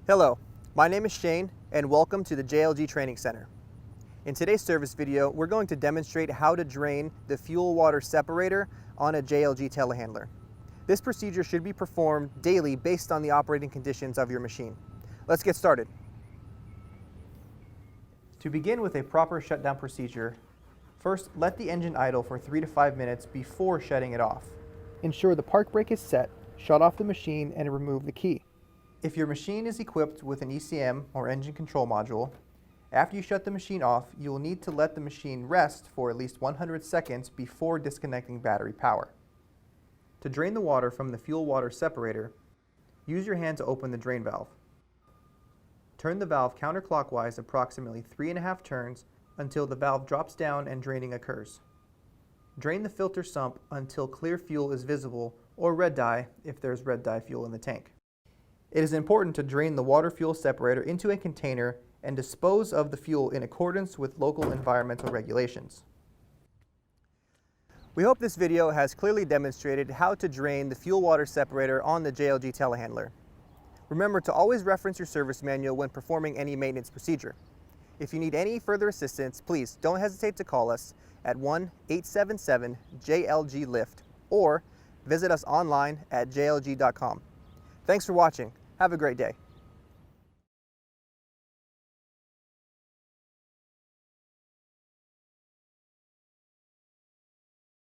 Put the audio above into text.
Hello, my name is Shane and welcome to the JLG Training Center. In today's service video, we're going to demonstrate how to drain the fuel-water separator on a JLG telehandler. This procedure should be performed daily based on the operating conditions of your machine. Let's get started. To begin with a proper shutdown procedure, first let the engine idle for 3 to 5 minutes before shutting it off. Ensure the park brake is set, shut off the machine, and remove the key. If your machine is equipped with an ECM or engine control module, after you shut the machine off, you will need to let the machine rest for at least 100 seconds before disconnecting battery power. To drain the water from the fuel-water separator, use your hand to open the drain valve. Turn the valve counterclockwise approximately 3.5 turns until the valve drops down and draining occurs. Drain the filter sump until clear fuel is visible, or red dye if there's red dye fuel in the tank. It is important to drain the water-fuel separator into a container and dispose of the fuel in accordance with local environmental regulations. We hope this video has clearly demonstrated how to drain the fuel-water separator on the JLG Telehandler. Remember to always reference your service manual when performing any maintenance procedure. If you need any further assistance, please don't hesitate to call us at 1-877-JLG-LIFT or visit us online at jlg.com. Thanks for watching. Have a great day.